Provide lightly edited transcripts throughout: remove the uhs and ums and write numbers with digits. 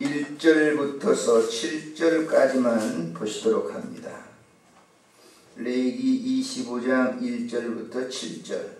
1절부터서 7절까지만 보시도록 합니다. 레위기 25장 1절부터 7절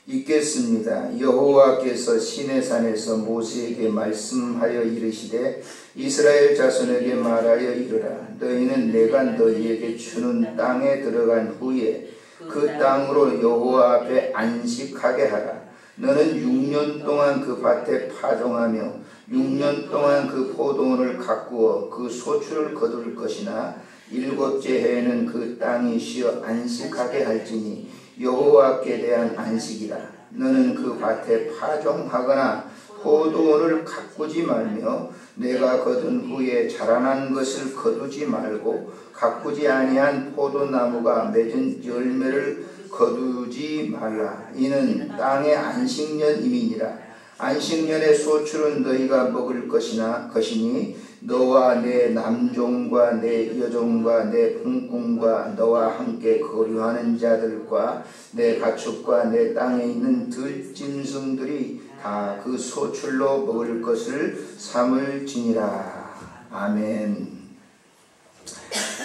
읽겠습니다. 여호와께서 시내산에서 모세에게 말씀하여 이르시되 이스라엘 자손에게 말하여 이르라. 너희는 내가 너희에게 주는 땅에 들어간 후에 그 땅으로 여호와 앞에 안식하게 하라. 너는 6년 동안 그 밭에 파종하며 6년 동안 그 포도원을 가꾸어 그 소출을 거둘 것이나 7째 해에는 그 땅이 쉬어 안식하게 할지니 여호와께 대한 안식이라. 너는 그 밭에 파종하거나 포도원을 가꾸지 말며 내가 거둔 후에 자라난 것을 거두지 말고 가꾸지 아니한 포도나무가 맺은 열매를 거두지 말라. 이는 땅의 안식년임이니라. 안식년의 소출은 너희가 먹을 것이니 너와 내 남종과 내 여종과 내 품꾼과 너와 함께 거류하는 자들과 내 가축과 내 땅에 있는 들짐승들이 다 그 소출로 먹을 것을 삼을지니라. 아멘.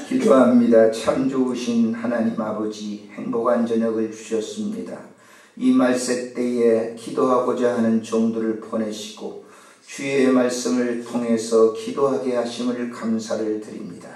기도합니다. 참 좋으신 하나님 아버지, 행복한 저녁을 주셨습니다. 이 말세 때에 기도하고자 하는 종들을 보내시고 주의 말씀을 통해서 기도하게 하심을 감사를 드립니다.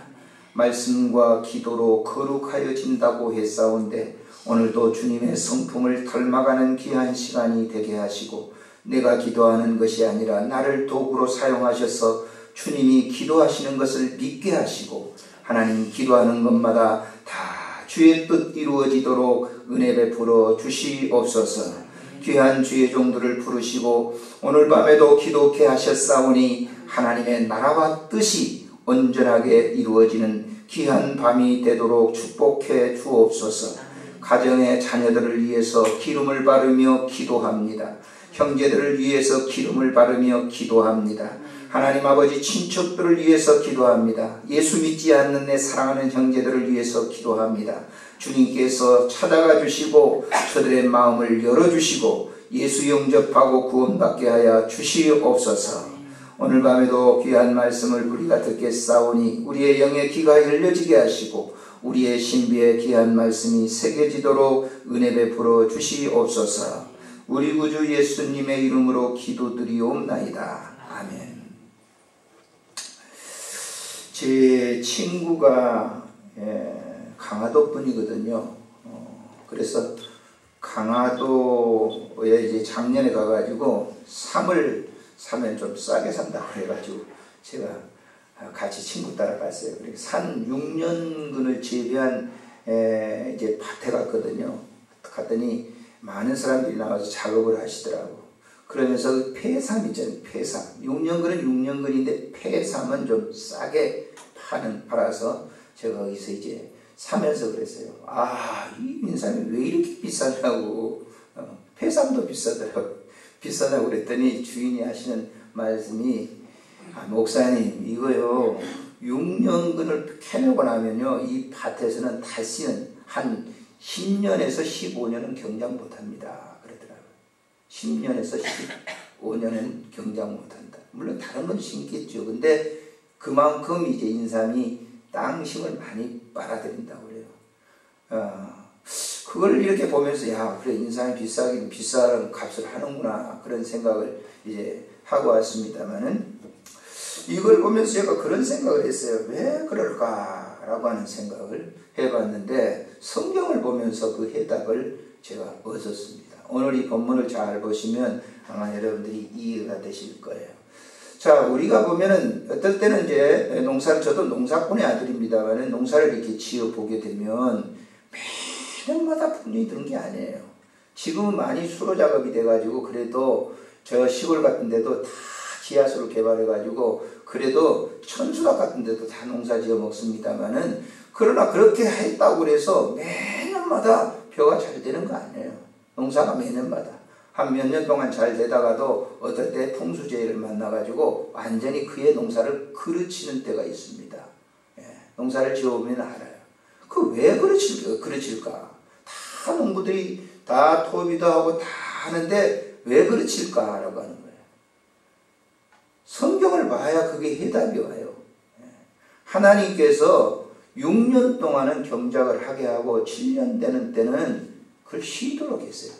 말씀과 기도로 거룩하여진다고 했사온데 오늘도 주님의 성품을 닮아가는 귀한 시간이 되게 하시고 내가 기도하는 것이 아니라 나를 도구로 사용하셔서 주님이 기도하시는 것을 믿게 하시고 하나님 기도하는 것마다 다 주의 뜻 이루어지도록 은혜 베풀어 주시옵소서. 귀한 주의 종들을 부르시고 오늘 밤에도 기도케 하셨사오니 하나님의 나라와 뜻이 온전하게 이루어지는 귀한 밤이 되도록 축복해 주옵소서. 가정의 자녀들을 위해서 기름을 바르며 기도합니다. 형제들을 위해서 기름을 바르며 기도합니다. 하나님 아버지 친척들을 위해서 기도합니다. 예수 믿지 않는 내 사랑하는 형제들을 위해서 기도합니다. 주님께서 찾아가 주시고 저들의 마음을 열어주시고 예수 영접하고 구원받게 하여 주시옵소서. 오늘 밤에도 귀한 말씀을 우리가 듣겠사오니 우리의 영의 귀가 열려지게 하시고 우리의 신비의 귀한 말씀이 새겨지도록 은혜 베풀어 주시옵소서. 우리 구주 예수님의 이름으로 기도드리옵나이다. 아멘. 제 친구가 강화도 분이거든요. 그래서 강화도에 이제 작년에 가가지고 쌈을 사면 좀 싸게 산다고 해가지고 제가 같이 친구 따라 갔어요. 산 6년근을 재배한 이제 밭에 갔거든요. 갔더니 많은 사람들이 나와서 작업을 하시더라고. 그러면서 폐삼 있잖아요. 폐삼. 6년근은 6년근인데 폐삼은 좀 싸게 팔아서 제가 거기서 이제 사면서 그랬어요. 아, 이 인삼이 왜 이렇게 비싸냐고. 폐삼도 비싸다고 그랬더니 주인이 하시는 말씀이 목사님 이거요 6년근을 캐내고 나면요 이 밭에서는 다시는 한 10년에서 15년은 경작 못합니다 그러더라고요. 10년에서 15년은 경작 못한다. 물론 다른 건 심겠죠. 근데 그만큼 이제 인삼이 땅심을 많이 빨아들인다고 그래요. 그걸 이렇게 보면서 야 그래 인삼이 비싸긴 비싼 값을 하는구나 그런 생각을 이제 하고 왔습니다만은 이걸 보면서 제가 그런 생각을 했어요. 왜 그럴까라고 하는 생각을 해봤는데 성경을 보면서 그 해답을 제가 얻었습니다. 오늘 이 본문을 잘 보시면 아마 여러분들이 이해가 되실 거예요. 자, 우리가 보면은 어떨 때는 이제 농사를 저도 농사꾼의 아들입니다만은 농사를 이렇게 지어 보게 되면 매년마다 분이 드는 게 아니에요. 지금은 많이 수로 작업이 돼가지고 그래도 저 시골 같은 데도 다 지하수를 개발해가지고 그래도 천수락 같은 데도 다 농사 지어 먹습니다만은 그러나 그렇게 했다고 그래서 매년마다 벼가 잘 되는 거 아니에요. 농사가 매년마다 한 몇 년 동안 잘 되다가도 어떨 때 풍수재해를 만나가지고 완전히 그의 농사를 그르치는 때가 있습니다. 예, 농사를 지어보면 알아요. 그 왜 그르칠까? 다 농부들이 다 토비도 하고 다 하는데 왜 그르칠까라고 하는 거예요. 성경을 봐야 그게 해답이 와요. 하나님께서 6년 동안은 경작을 하게 하고 7년 되는 때는 그걸 쉬도록 했어요.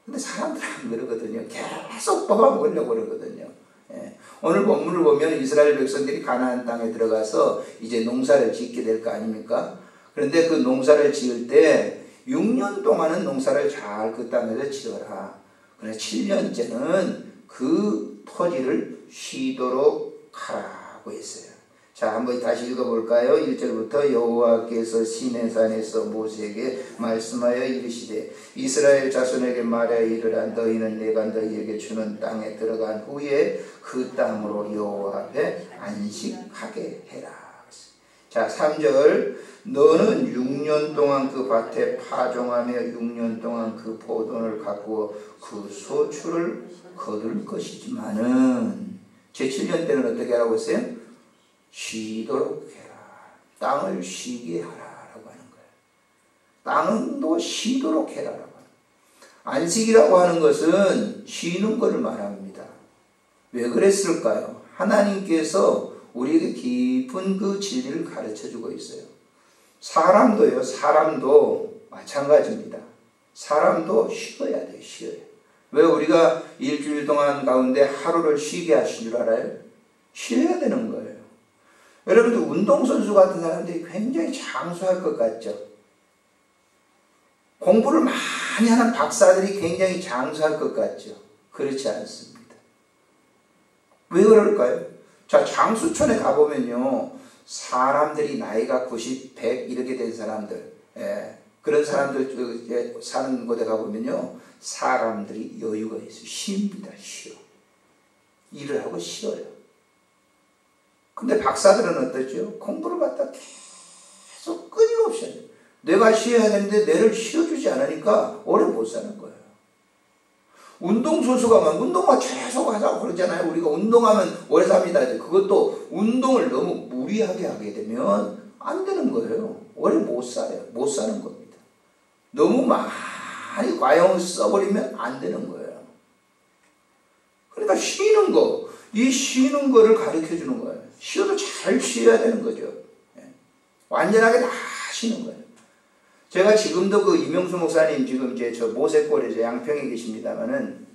근데 사람들은 안 그러거든요. 계속 뽑아먹으려고 그러거든요. 오늘 본문을 보면 이스라엘 백성들이 가나안 땅에 들어가서 이제 농사를 짓게 될 거 아닙니까? 그런데 그 농사를 지을 때 6년 동안은 농사를 잘 그 땅에서 지어라. 그래서 7년째는 그 토지를 쉬도록 하라고 했어요. 자, 한번 다시 읽어볼까요? 1절부터 여호와께서 시내산에서 모세에게 말씀하여 이르시되 이스라엘 자손에게 말하여 이르라 너희는 내가 너희에게 주는 땅에 들어간 후에 그 땅으로 여호와 앞에 안식하게 해라. 자, 3절 너는 6년 동안 그 밭에 파종하며 6년 동안 그 포도를 가꾸어 그 소출을 거둘 것이지만은 제7년 때는 어떻게 하라고 했어요? 쉬도록 해라. 땅을 쉬게 하라라고 하는 거예요. 땅도 쉬도록 해라라고 하는 거예요. 안식이라고 하는 것은 쉬는 것을 말합니다. 왜 그랬을까요? 하나님께서 우리에게 깊은 그 진리를 가르쳐주고 있어요. 사람도요. 사람도 마찬가지입니다. 사람도 쉬어야 돼요. 쉬어야 돼요. 왜 우리가 일주일 동안 가운데 하루를 쉬게 하신 줄 알아요? 쉬어야 되는 거예요. 여러분들 운동선수 같은 사람들이 굉장히 장수할 것 같죠? 공부를 많이 하는 박사들이 굉장히 장수할 것 같죠? 그렇지 않습니다. 왜 그럴까요? 자, 장수촌에 가보면요. 사람들이 나이가 90, 100 이렇게 된 사람들, 그런 사람들 사는 곳에 가보면요. 사람들이 여유가 있어요. 쉽니다. 쉬어. 일을 하고 쉬어요. 근데 박사들은 어떠죠? 공부를 갖다 계속 끊임없이 해요. 내가 쉬어야 되는데 뇌를 쉬어주지 않으니까 오래 못 사는 거예요. 운동선수가 막 운동만 계속 하자고 그러잖아요. 우리가 운동하면 오래 삽니다. 그것도 운동을 너무 무리하게 하게 되면 안 되는 거예요. 오래 못 살아요. 못 사는 겁니다. 너무 많이 과용을 써버리면 안 되는 거예요. 그러니까 쉬는 거, 이 쉬는 거를 가르쳐 주는 거예요. 쉬어도 잘 쉬어야 되는 거죠. 완전하게 다 쉬는 거예요. 제가 지금도 그 이명수 목사님 지금 이제 저 모세골에 저 양평에 계십니다만은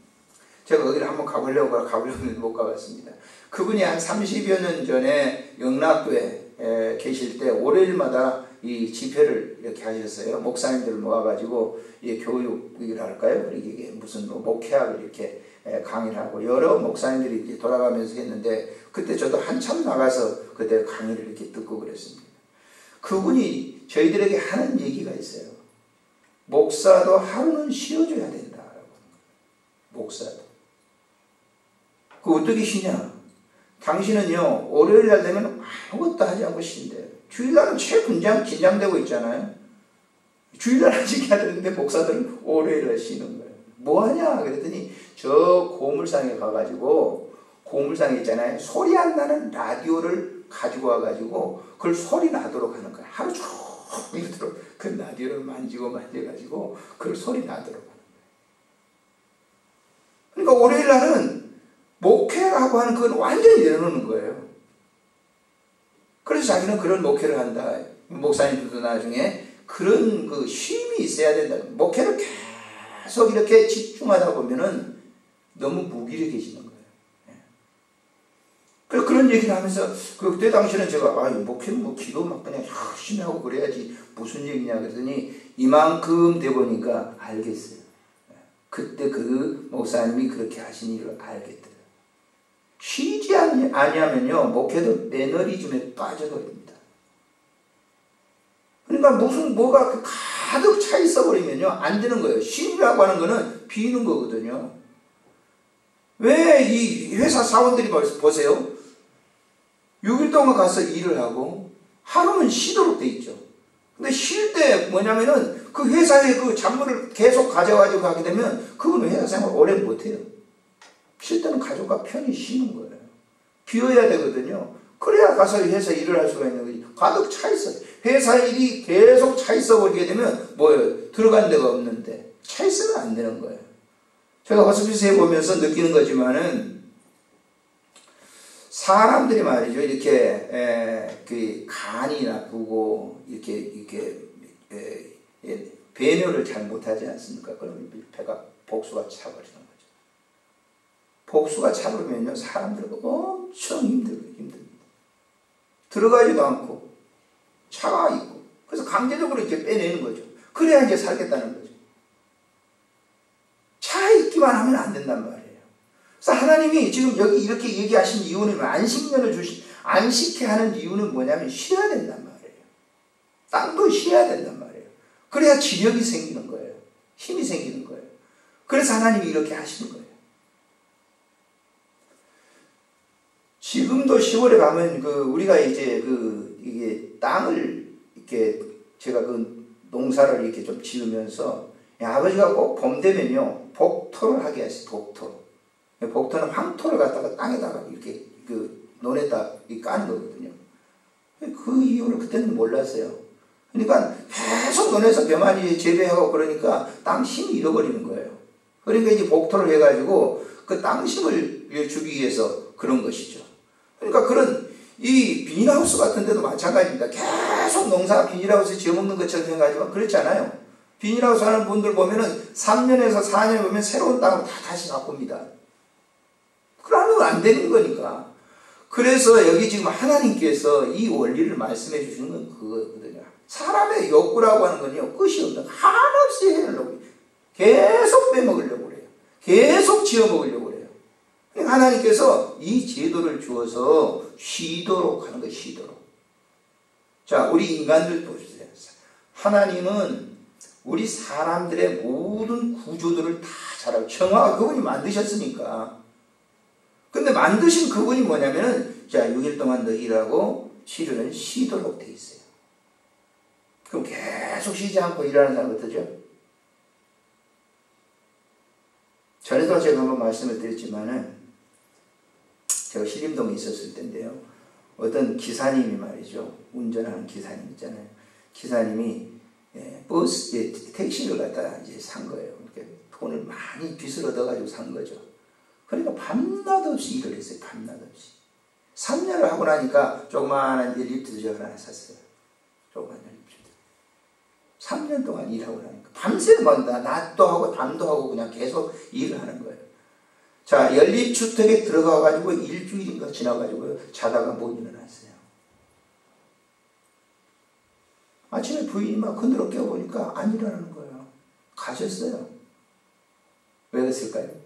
제가 거기를 한번 가보려고 했는데 못 가봤습니다. 그분이 한 30여 년 전에 영락교에 계실 때 월요일마다 이 집회를 이렇게 하셨어요. 목사님들 모아가지고 이 교육을 할까요? 이게 무슨 목회학을 이렇게 강의를 하고 여러 목사님들이 이렇게 돌아가면서 했는데 그때 저도 한참 나가서 그때 강의를 이렇게 듣고 그랬습니다. 그분이 저희들에게 하는 얘기가 있어요. 목사도 하루는 쉬어줘야 된다라고. 목사도. 그 어떻게 쉬냐? 당신은요 월요일 날 되면 아무것도 하지 않고 쉰대요. 주일날은 긴장되고 있잖아요. 주일날 하시게 하는데 목사들은 월요일날 쉬는 거예요. 뭐 하냐? 그랬더니 저 고물상에 가가지고 고물상에 있잖아요. 소리 안 나는 라디오를 가지고 와가지고 그걸 소리 나도록 하는 거예요. 하루 종일 그 라디오를 만져가지고 그걸 소리 나도록 하는 거예요. 그러니까 월요일 날은 목회라고 하는 그건 완전히 내려놓는 거예요. 그래서 자기는 그런 목회를 한다. 목사님들도 나중에 그런 그 쉼이 있어야 된다. 목회를 계속 이렇게 집중하다 보면은 너무 무기력해지는 거예요. 그래서 그런 얘기를 하면서 그때 당시에는 제가 목회는 뭐 기도 막 그냥 열심히 하고 그래야지 무슨 얘기냐 그랬더니 이만큼 돼 보니까 알겠어요. 그때 그 목사님이 그렇게 하신 일을 알겠더라고요. 쉬지 아니하면요 목회도 매너리즘에 빠져버립니다. 그러니까 뭐가 가득 차 있어 버리면요 안 되는 거예요. 쉼이라고 하는 거는 비는 거거든요. 왜 이 회사 사원들이 보세요. 6일 동안 가서 일을 하고 하루는 쉬도록 돼 있죠. 근데 쉴 때 뭐냐면은 그 회사의 그 잡물을 계속 가져가지고 가게 되면 그건 회사 생활 오래 못해요. 쉴 때는 가족과 편히 쉬는 거예요. 비워야 되거든요. 그래야 가서 회사 일을 할 수가 있는 거지. 가득 차 있어요. 회사 일이 계속 차 있어 버리게 되면 뭐예요? 들어간 데가 없는데 차 있으면 안 되는 거예요. 제가 호스피스에 보면서 느끼는 거지만은 사람들이 말이죠. 이렇게 그 간이 나쁘고 이렇게 배뇨를 잘 못하지 않습니까? 그러면 배가 복수가 차버리는 거죠. 복수가 차버리면요 사람들은 엄청 힘듭니다. 들어가지도 않고 차가 있고 그래서 강제적으로 이렇게 빼내는 거죠. 그래야 이제 살겠다는 거죠. 차 있기만 하면 안 된단 말이에요. 그래서 하나님이 지금 여기 이렇게 얘기하신 이유는 안식년을 안식해 하는 이유는 뭐냐면 쉬어야 된단 말이에요. 땅도 쉬어야 된단 말이에요. 그래야 지력이 생기는 거예요. 힘이 생기는 거예요. 그래서 하나님이 이렇게 하시는 거예요. 지금도 10월에 가면 우리가 이제 이게 땅을 이렇게 제가 농사를 이렇게 좀 지으면서 아버지가 꼭 봄 되면요 복토를 하게 하세요. 복토는 황토를 갖다가 땅에다가 이렇게 논에다 까는 거거든요. 그 이유를 그때는 몰랐어요. 그러니까 계속 논에서 벼만이 재배하고 그러니까 땅 힘이 잃어버리는 거예요. 그러니까 이제 복토를 해가지고 그 땅 힘을 주기 위해서 그런 것이죠. 그러니까 그런 이 비닐하우스 같은 데도 마찬가지입니다. 계속 농사 비닐하우스 지어먹는 것처럼 생각하지만 그렇지 않아요. 비닐하우스 하는 분들 보면은 3년에서 4년 보면 새로운 땅으로 다시 바꿉니다. 그러면 안 되는 거니까. 그래서 여기 지금 하나님께서 이 원리를 말씀해 주시는 건 그거거든요. 사람의 욕구라고 하는 건요, 끝이 없는 한없이 해내려고 계속 빼먹으려고 그래요. 계속 지어먹으려고 그래요. 그러니까 하나님께서 이 제도를 주어서 쉬도록 하는 거예요, 쉬도록. 자, 우리 인간들 보세요. 하나님은 우리 사람들의 모든 구조들을 다 잘 알고, 청아 그분이 만드셨으니까. 근데 만드신 그분이 뭐냐면은, 자, 6일 동안 너 일하고, 7일은 쉬도록 돼 있어요. 그럼 계속 쉬지 않고 일하는 사람 어떠죠? 전에도 제가 한번 말씀을 드렸지만은, 제가 신림동에 있었을 텐데요. 어떤 기사님이 말이죠. 운전하는 기사님 있잖아요. 기사님이 택시를 갖다가 이제 산 거예요. 그러니까 돈을 많이 빚을 얻어가지고 산 거죠. 그러니까 밤낮 없이 일을 했어요. 밤낮 없이. 3년을 하고 나니까 조그마한 리프트도 하나 샀어요. 조그마한 리프트. 3년 동안 일하고 나니까 밤새 낮도 하고 밤도 하고 그냥 계속 일을 하는 거예요. 자, 연립주택에 들어가가지고 일주일인가 지나가지고 자다가 못 일어났어요. 아침에 부인이 막 흔들어 깨워보니까 안 일어나는 거예요. 가셨어요. 왜 그랬을까요?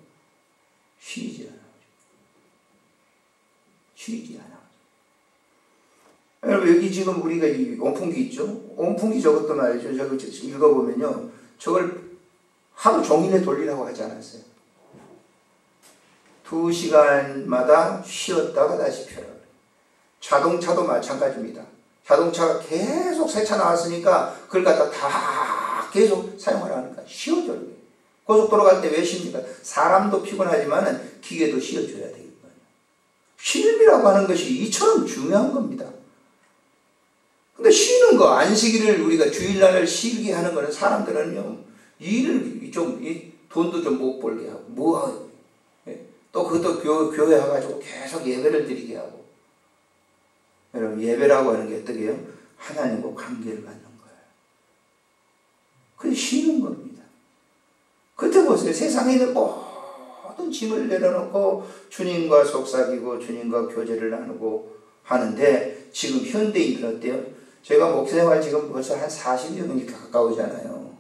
쉬지 않아. 쉬지 않아. 여러분, 여기 지금 우리가 이 온풍기 있죠? 온풍기 저것도 말이죠. 저거 읽어보면요. 저걸 하루 종일에 돌리라고 하지 않았어요. 2시간마다 쉬었다가 다시 펴라. 자동차도 마찬가지입니다. 자동차가 계속 새 차 나왔으니까 그걸 갖다 다 계속 사용하라니까 쉬어줘요. 고속도로 갈 때 왜 쉽니까? 사람도 피곤하지만 기계도 쉬어줘야 되겠거든요. 쉼이라고 하는 것이 이처럼 중요한 겁니다. 근데 쉬는 거, 안식일을 우리가 주일날을 쉬게 하는 거는 사람들은요, 일을 좀, 돈도 좀 못 벌게 하고, 뭐, 또 그것도 교회 와가지고 계속 예배를 드리게 하고. 여러분, 예배라고 하는 게 어떻게 해요? 하나님과 관계를 갖는 거예요. 그게 쉬는 겁니다. 그때 보세요. 세상에 있는 모든 짐을 내려놓고 주님과 속삭이고 주님과 교제를 나누고 하는데 지금 현대인들은 어때요? 제가 목사생활 지금 벌써 한 40년이 가까우잖아요.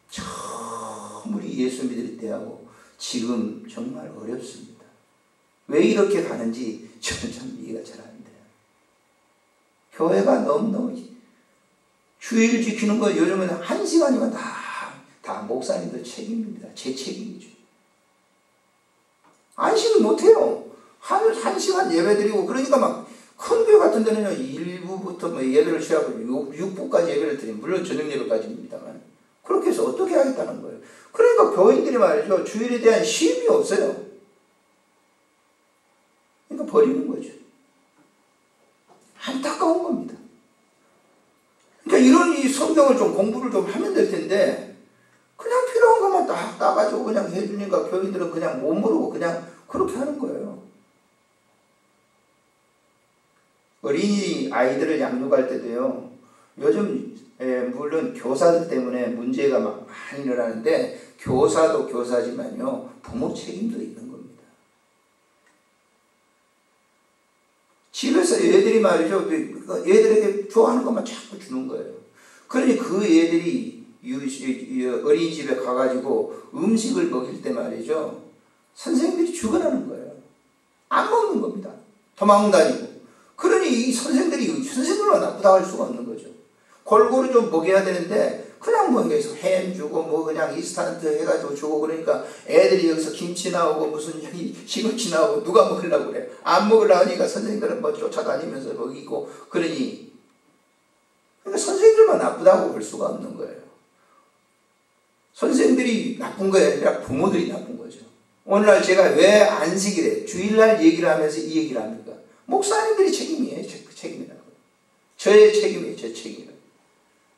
처음 우리 예수 믿을 때하고 지금 정말 어렵습니다. 왜 이렇게 가는지 저는 참 이해가 잘 안 돼요. 교회가 너무너무 주일 지키는 거 요즘은 1시간이면 다 목사님들 책임입니다. 제 책임이죠. 안식을 못해요. 한 시간 예배 드리고 그러니까 막 큰 교회 같은 데는요 1부부터 뭐 예배를 취하고 6부까지 예배를 드리면 물론 저녁 예배까지입니다만 그렇게 해서 어떻게 하겠다는 거예요. 그러니까 교인들이 말이죠 주일에 대한 쉼이 없어요. 그러니까 버리는 거죠. 안타까운 겁니다. 그러니까 이런 이 성경을 좀 공부를 좀 하면 될 텐데 그냥 필요한 것만 딱 따가지고 그냥 해주니까 교인들은 그냥 못 모르고 그냥 그렇게 하는 거예요. 어린이 아이들을 양육할 때도요. 요즘 물론 교사들 때문에 문제가 많이 일어나는데 교사도 교사지만요. 부모 책임도 있는 겁니다. 집에서 애들이 말이죠. 애들에게 좋아하는 것만 자꾸 주는 거예요. 그러니 그 애들이 어린이집에 가가지고 음식을 먹일 때 말이죠. 선생님들이 죽어나는 거예요. 안 먹는 겁니다. 도망다니고. 그러니 이 선생들만 나쁘다고 할 수가 없는 거죠. 골고루 좀 먹여야 되는데 그냥 뭐 여기서 햄 주고 뭐 그냥 인스턴트 해가지고 주고 그러니까 애들이 여기서 김치 나오고 무슨 시금치 나오고 누가 먹으려고 그래. 안 먹으려고 하니까 선생님들은 뭐 쫓아다니면서 먹이고 그러니 그러니까 선생님들만 나쁘다고 볼 수가 없는 거예요. 선생님들이 나쁜 게 아니라 부모들이 나쁜 거죠. 오늘날 제가 왜 안식일에 주일날 얘기를 하면서 이 얘기를 합니까? 목사님들이 책임이에요. 책임이라고. 저의 책임이에요. 제 책임이에요.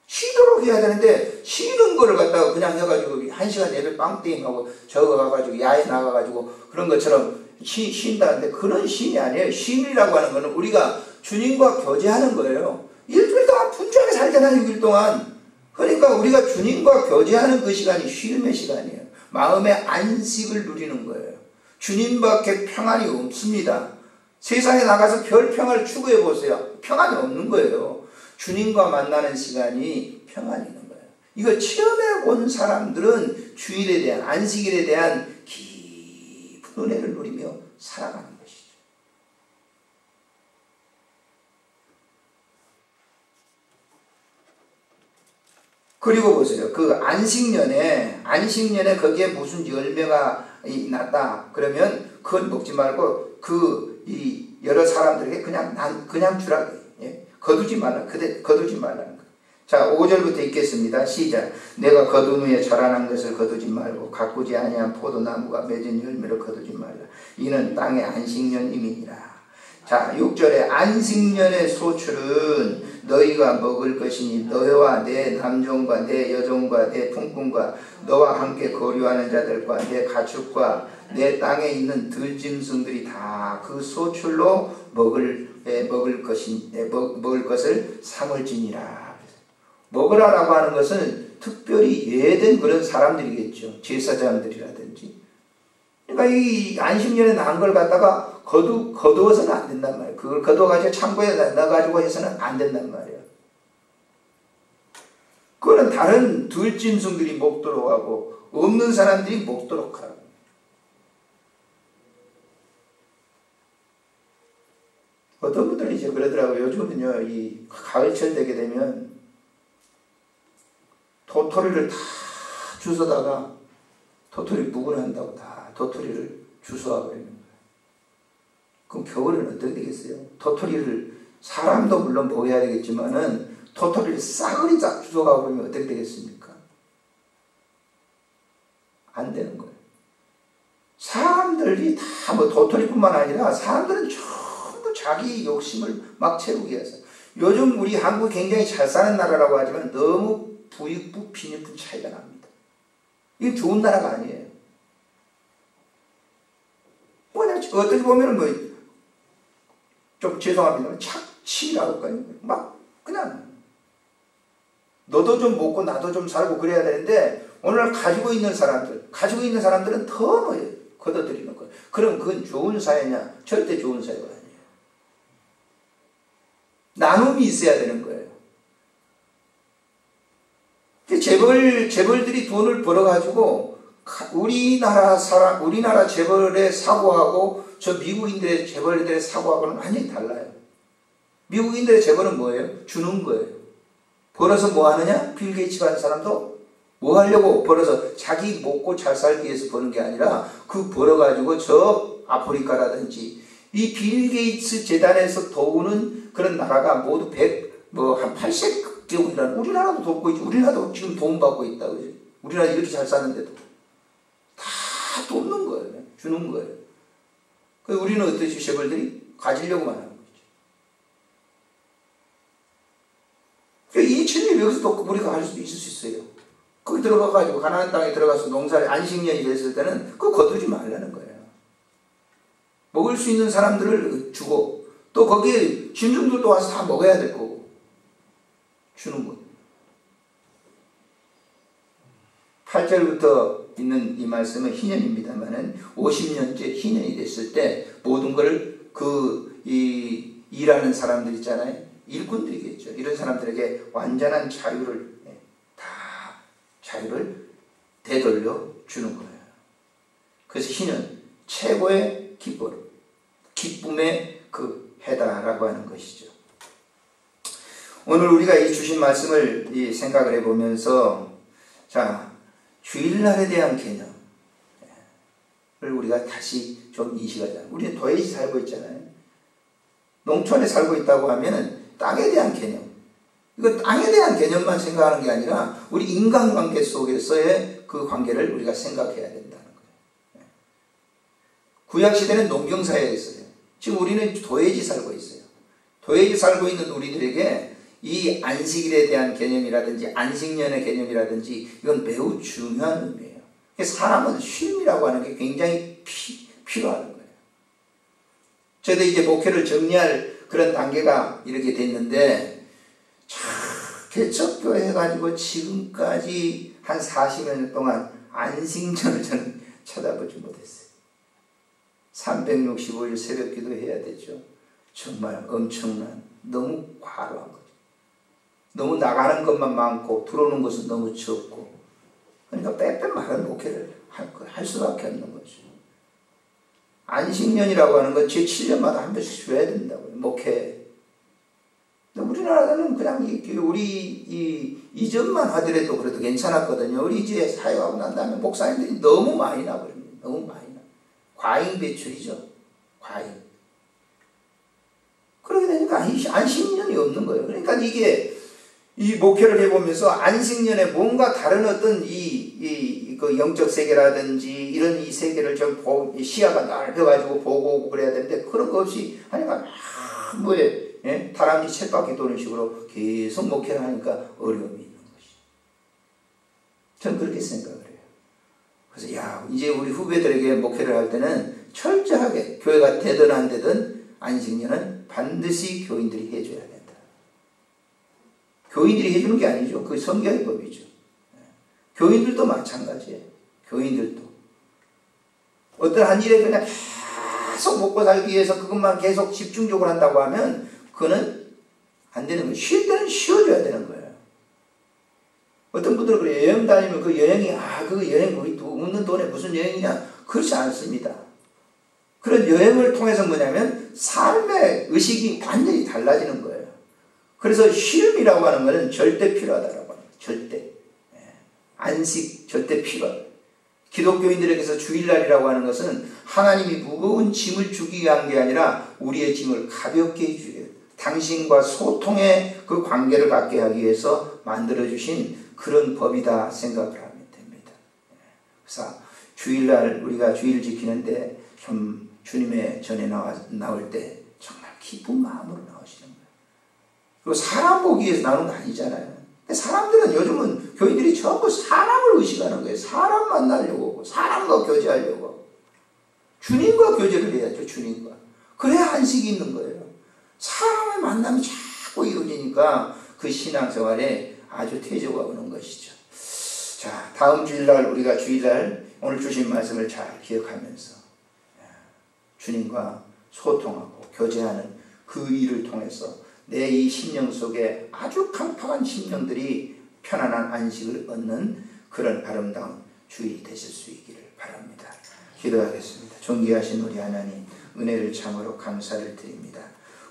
쉬도록 해야 되는데 쉬는 거를 갖다가 그냥 해가지고 1시간 예배 빵땡하고 저거 가가지고 야외 나가가지고 그런 것처럼 쉰다는데 그런 쉼이 아니에요. 쉼이라고 하는 거는 우리가 주님과 교제하는 거예요. 일주일 동안 분주하게 살잖아요. 6일 동안. 그러니까 우리가 주님과 교제하는 그 시간이 쉼의 시간이에요. 마음의 안식을 누리는 거예요. 주님밖에 평안이 없습니다. 세상에 나가서 별 평안을 추구해 보세요. 평안이 없는 거예요. 주님과 만나는 시간이 평안이 있는 거예요. 이거 체험해 본 사람들은 주일에 대한 안식일에 대한 깊은 은혜를 누리며 살아가는 것이죠. 그리고 보세요. 그 안식년에 거기에 무슨 열매가 났다. 그러면 그건 먹지 말고 이 여러 사람들에게 그냥 주라. 예? 거두지 말라는 거. 자, 5절부터 읽겠습니다. 시작. 내가 거둔 후에 자라난 것을 거두지 말고 가꾸지 아니한 포도나무가 맺은 열매를 거두지 말라. 이는 땅의 안식년임이니라. 자, 6절에 안식년의 소출은 너희가 먹을 것이니 너와 내 남종과 내 여종과 내 품꾼과 너와 함께 거류하는 자들과 내 가축과 내 땅에 있는 들짐승들이 다 그 소출로 먹을 것을 삼을지니라. 먹으라라고 하는 것은 특별히 예외된 그런 사람들이겠죠. 제사장들이라든지. 그러니까 이 안식년에 난 걸 갖다가 거두어서는 안 된단 말이에요. 그걸 거두어가지고 창고에 넣어가지고 해서는 안 된단 말이에요. 그거는 다른 들짐승들이 먹도록 하고 없는 사람들이 먹도록 하고. 어떤 분들은 이제 그러더라고요. 요즘은요, 이 가을철 되게 되면 도토리를 다 주워다가 도토리 묵은한다고 다 도토리를 주워와 버리는 거예요. 그럼 겨울에는 어떻게 되겠어요? 도토리를 사람도 물론 보호해야 되겠지만은 도토리를 싸그리 주워가 버리면 어떻게 되겠습니까? 안 되는 거예요. 사람들이 다 뭐 도토리뿐만 아니라 사람들은 전부 자기 욕심을 막 채우기 위해서. 요즘 우리 한국이 굉장히 잘 사는 나라라고 하지만 너무 부익부 빈익부 차이가 납니다. 이게 좋은 나라가 아니에요. 어떻게 보면은 뭐 좀 죄송합니다만 착취라고 할까요? 막 그냥 너도 좀 먹고 나도 좀 살고 그래야 되는데 오늘 가지고 있는 사람들은 더 걷어들이는 거예요. 그럼 그건 좋은 사회냐? 절대 좋은 사회가 아니에요. 나눔이 있어야 되는 거예요. 재벌들이 돈을 벌어가지고 우리나라 재벌에 사고하고 저 미국인들의 재벌들의 사고하고는 완전히 달라요. 미국인들의 재벌은 뭐예요? 주는 거예요. 벌어서 뭐 하느냐? 빌 게이츠 같은 사람도 뭐 하려고 벌어서 자기 먹고 잘 살기 위해서 버는 게 아니라 그 벌어가지고 저 아프리카라든지 이 빌 게이츠 재단에서 도우는 그런 나라가 모두 한 80개국이라는 우리나라도 돕고 있지. 우리나라도 지금 도움받고 있다. 그지? 우리나라 이렇게 잘 사는데도 다 돕는 거예요. 주는 거예요. 우리는 어떻게 재벌들이 가지려고만 하는 거죠. 이 진리 여기서 우리가 할 수도 있을 수 있어요. 거기 들어가가지고 가나안 땅에 들어가서 농사를 안식년이 됐을 때는 그거 거두지 말라는 거예요. 먹을 수 있는 사람들을 주고 또 거기에 짐승들도 와서 다 먹어야 될 거고 주는 거. 8절부터 있는 이 말씀은 희년입니다만은 50년째 희년이 됐을 때 모든 걸 일하는 사람들 있잖아요. 일꾼들이겠죠. 이런 사람들에게 완전한 자유를 되돌려 주는 거예요. 그래서 희는 최고의 기쁨의 그 해다라고 하는 것이죠. 오늘 우리가 이 주신 말씀을 생각을 해보면서 주일날에 대한 개념을 우리가 다시 좀 인식하자. 우리는 도에서 살고 있잖아요. 농촌에 살고 있다고 하면 땅에 대한 개념, 이거 땅에 대한 개념만 생각하는 게 아니라 우리 인간관계 속에서의 그 관계를 우리가 생각해야 된다는 거예요. 구약시대는 농경사회였어요. 지금 우리는 도에지 살고 있어요. 도에지 살고 있는 우리들에게 이 안식일에 대한 개념이라든지 안식년의 개념이라든지 이건 매우 중요한 의미예요. 사람은 쉼이라고 하는 게 굉장히 필요한 거예요. 저도 이제 목회를 정리할 그런 단계가 이렇게 됐는데 개척교회 해가지고 지금까지 한 40여 년 동안 안식년을 저는 쳐다보지 못했어요. 365일 새벽 기도 해야 되죠. 정말 엄청난, 너무 과로한 거죠. 너무 나가는 것만 많고 들어오는 것은 너무 적고, 그러니까 빼빼마한 목회를 할 수밖에 없는 거죠. 안식년이라고 하는 건 제 7년마다 한 번씩 줘야 된다고요. 목회. 우리나라는 그냥 우리 이전만 하더라도 그래도 괜찮았거든요. 우리 이제 사역하고 난 다음에 목사님들이 너무 많이 나버립니다. 너무 많이 나. 과잉 배출이죠. 과잉. 그러게 되니까 안식년이 없는 거예요. 그러니까 이게 이 목회를 해보면서 안식년에 뭔가 다른 어떤 그 영적 세계라든지 이런 이 세계를 좀 시야가 넓혀가지고 보고 오고 그래야 되는데 그런 거 없이 하니까 다람쥐 쳇바퀴 도는 식으로 계속 목회를 하니까 어려움이 있는 것이죠. 저는 그렇게 생각을 해요. 그래서 이제 우리 후배들에게 목회를 할 때는 철저하게 교회가 되든 안 되든 안식년은 반드시 교인들이 해줘야 된다. 교인들이 해주는 게 아니죠. 그 성경의 법이죠. 교인들도 마찬가지예요. 교인들도 어떠한 일에 그냥 계속 먹고 살기 위해서 그것만 계속 집중적으로 한다고 하면 그거는 안 되는 거예요. 쉴 때는 쉬어줘야 되는 거예요. 어떤 분들은 그래, 여행 다니면 그 여행이 그 여행 우리 웃는 돈에 무슨 여행이냐, 그렇지 않습니다. 그런 여행을 통해서 뭐냐면 삶의 의식이 완전히 달라지는 거예요. 그래서 쉼이라고 하는 것은 절대 필요하다라고 합니다. 절대. 안식 절대 필요하다. 기독교인들에게서 주일날이라고 하는 것은 하나님이 무거운 짐을 주기 위한 게 아니라 우리의 짐을 가볍게 해주기 위해 당신과 소통의 그 관계를 갖게 하기 위해서 만들어주신 그런 법이다 생각을 하면 됩니다. 그래서 주일날 우리가 주일 지키는데 좀 주님의 전에 나올 때 정말 기쁜 마음으로 나오시는 거예요. 그리고 사람 보기 위해서 나오는 거 아니잖아요. 사람들은 요즘은 교인들이 전부 사람을 의식하는 거예요. 사람 만나려고, 사람과 교제하려고. 주님과 교제를 해야죠, 주님과. 그래야 안식이 있는 거예요. 사람을 만남이 자꾸 이루어지니까 그 신앙생활에 아주 태조가 오는 것이죠. 자, 다음 주일날 우리가 주일날 오늘 주신 말씀을 잘 기억하면서 주님과 소통하고 교제하는 그 일을 통해서 내 이 심령 속에 아주 강팍한 심령들이 편안한 안식을 얻는 그런 아름다운 주일이 되실 수 있기를 바랍니다. 기도하겠습니다. 존귀하신 우리 하나님, 은혜를 참으로 감사를 드립니다.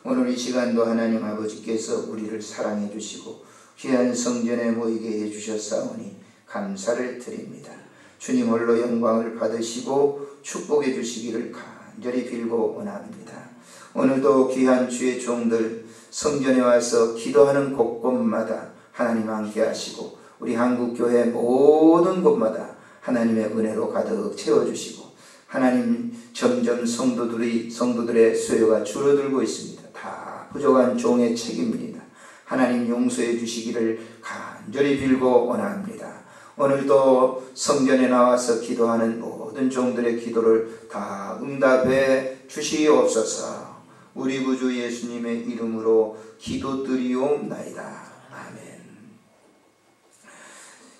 오늘 이 시간도 하나님 아버지께서 우리를 사랑해 주시고 귀한 성전에 모이게 해주셨사오니 감사를 드립니다. 주님 홀로 영광을 받으시고 축복해 주시기를 간절히 빌고 원합니다. 오늘도 귀한 주의 종들 성전에 와서 기도하는 곳곳마다 하나님 함께 하시고 우리 한국교회 모든 곳마다 하나님의 은혜로 가득 채워주시고 하나님 점점 성도들의 수요가 줄어들고 있습니다. 다 부족한 종의 책임입니다. 하나님 용서해 주시기를 간절히 빌고 원합니다. 오늘도 성전에 나와서 기도하는 모든 종들의 기도를 다 응답해 주시옵소서. 우리 구주 예수님의 이름으로 기도드리옵나이다. 아멘.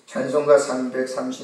찬송가 330